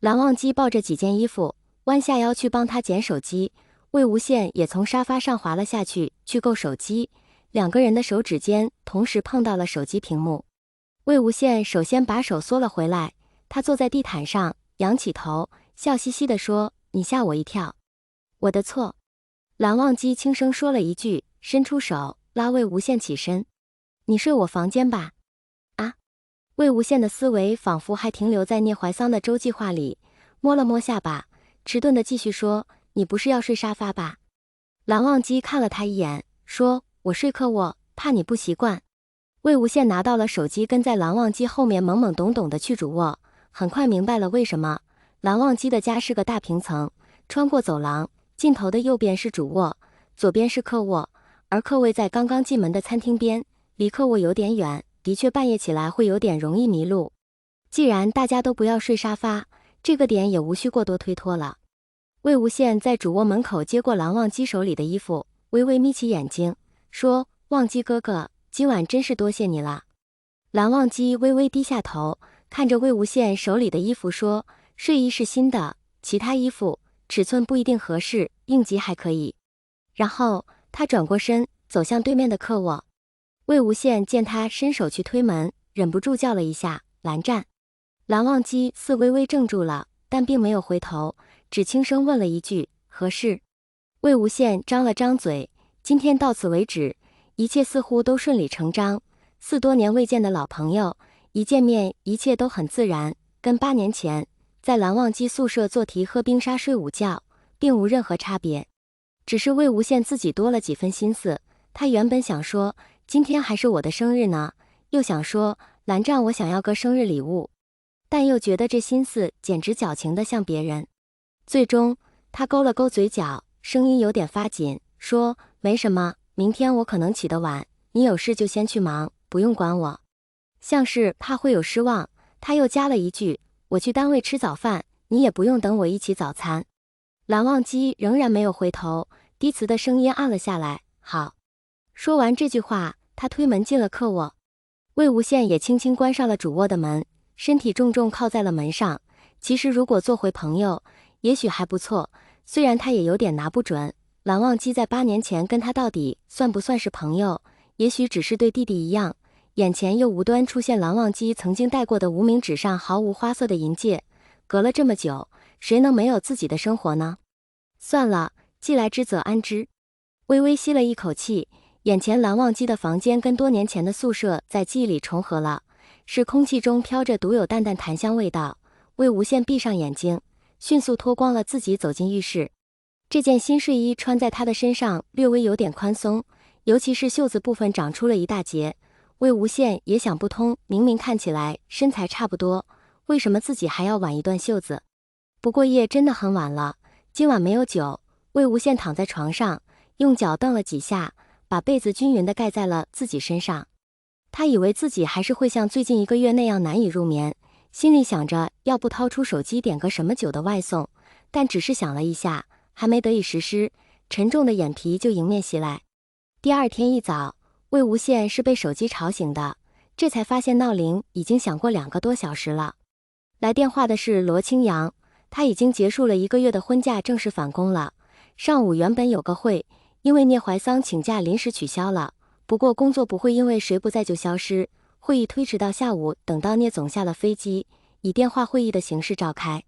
蓝忘机抱着几件衣服，弯下腰去帮他捡手机。魏无羡也从沙发上滑了下去，去够手机。两个人的手指间同时碰到了手机屏幕。魏无羡首先把手缩了回来，他坐在地毯上，仰起头，笑嘻嘻地说：“你吓我一跳。”“我的错。”蓝忘机轻声说了一句，伸出手拉魏无羡起身。“你睡我房间吧。”啊！魏无羡的思维仿佛还停留在聂怀桑的周计划里，摸了摸下巴，迟钝地继续说：“你不是要睡沙发吧？”蓝忘机看了他一眼，说：“我睡客卧，怕你不习惯。”魏无羡拿到了手机，跟在蓝忘机后面懵懵懂懂的去主卧，很快明白了为什么。蓝忘机的家是个大平层，穿过走廊，尽头的右边是主卧，左边是客卧，而客位在刚刚进门的餐厅边，离客卧有点远，的确半夜起来会有点容易迷路。既然大家都不要睡沙发，这个点也无需过多推脱了。魏无羡在主卧门口接过蓝忘机手里的衣服，微微眯起眼睛，说：“忘机哥哥，今晚真是多谢你了。”蓝忘机微微低下头，看着魏无羡手里的衣服说：“睡衣是新的，其他衣服尺寸不一定合适，应急还可以。”然后他转过身，走向对面的客卧。魏无羡见他伸手去推门，忍不住叫了一下：“蓝湛！”蓝忘机似微微怔住了，但并没有回头，只轻声问了一句：“何事？”魏无羡张了张嘴：“今天到此为止。”一切似乎都顺理成章，似多年未见的老朋友，一见面一切都很自然，跟8年前在蓝忘机宿舍做题喝冰沙睡午觉并无任何差别。只是魏无羡自己多了几分心思，他原本想说今天还是我的生日呢，又想说蓝湛我想要个生日礼物，但又觉得这心思简直矫情的像别人。最终他勾了勾嘴角，声音有点发紧，说：“没什么，明天我可能起得晚，你有事就先去忙，不用管我。”像是怕会有失望，他又加了一句：“我去单位吃早饭，你也不用等我一起早餐。”蓝忘机仍然没有回头，低磁的声音暗了下来：“好。”说完这句话，他推门进了客卧。魏无羡也轻轻关上了主卧的门，身体重重靠在了门上。其实如果做回朋友，也许还不错，虽然他也有点拿不准蓝忘机在8年前跟他到底算不算是朋友，也许只是对弟弟一样，眼前又无端出现蓝忘机曾经戴过的无名指上毫无花色的银戒，隔了这么久，谁能没有自己的生活呢？算了，既来之则安之。微微吸了一口气，眼前蓝忘机的房间跟多年前的宿舍在记忆里重合了，是空气中飘着独有淡淡檀香味道。魏无羡闭上眼睛，迅速脱光了自己走进浴室。这件新睡衣穿在他的身上略微有点宽松，尤其是袖子部分长出了一大截。魏无羡也想不通，明明看起来身材差不多，为什么自己还要挽一段袖子？不过夜真的很晚了，今晚没有酒。魏无羡躺在床上，用脚蹬了几下，把被子均匀地盖在了自己身上。他以为自己还是会像最近1个月那样难以入眠，心里想着要不掏出手机点个什么酒的外送，但只是想了一下，还没得以实施，沉重的眼皮就迎面袭来。第二天一早，魏无羡是被手机吵醒的，这才发现闹铃已经响过2个多小时了。来电话的是罗清扬，他已经结束了1个月的婚假，正式返工了。上午原本有个会，因为聂怀桑请假临时取消了，不过工作不会因为谁不在就消失，会议推迟到下午，等到聂总下了飞机，以电话会议的形式召开。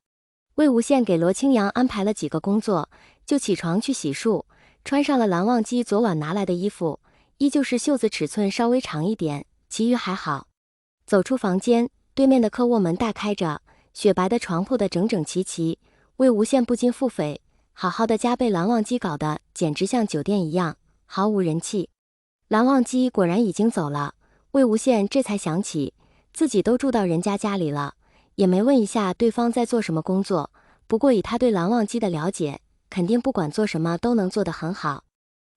魏无羡给罗清扬安排了几个工作，就起床去洗漱，穿上了蓝忘机昨晚拿来的衣服，依旧是袖子尺寸稍微长一点，其余还好。走出房间，对面的客卧门大开着，雪白的床铺的整整齐齐，魏无羡不禁腹诽，好好的家被蓝忘机搞得简直像酒店一样，毫无人气。蓝忘机果然已经走了，魏无羡这才想起自己都住到人家家里了，也没问一下对方在做什么工作，不过以他对蓝忘机的了解，肯定不管做什么都能做得很好。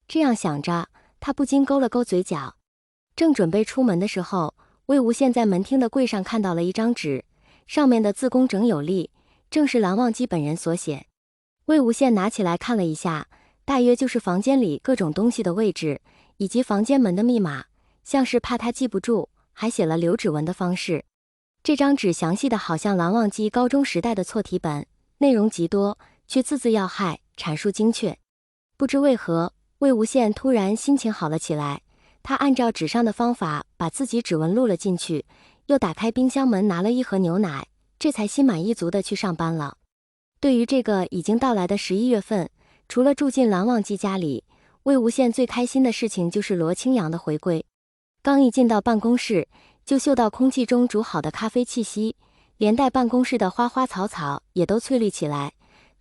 这样想着，他不禁勾了勾嘴角。正准备出门的时候，魏无羡在门厅的柜上看到了一张纸，上面的字工整有力，正是蓝忘机本人所写。魏无羡拿起来看了一下，大约就是房间里各种东西的位置，以及房间门的密码，像是怕他记不住，还写了留指纹的方式。这张纸详细的好像蓝忘机高中时代的错题本，内容极多，却字字要害，阐述精确。不知为何，魏无羡突然心情好了起来。他按照纸上的方法把自己指纹录了进去，又打开冰箱门拿了一盒牛奶，这才心满意足地去上班了。对于这个已经到来的11月份，除了住进蓝忘机家里，魏无羡最开心的事情就是罗清扬的回归。刚一进到办公室，就嗅到空气中煮好的咖啡气息，连带办公室的花花草草也都翠绿起来。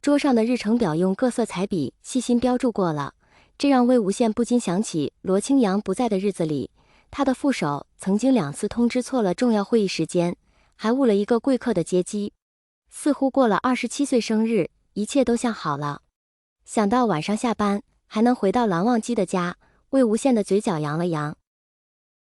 桌上的日程表用各色彩笔细心标注过了，这让魏无羡不禁想起罗清扬不在的日子里，他的副手曾经2次通知错了重要会议时间，还误了一个贵客的接机。似乎过了27岁生日，一切都像好了。想到晚上下班还能回到蓝忘机的家，魏无羡的嘴角扬了扬。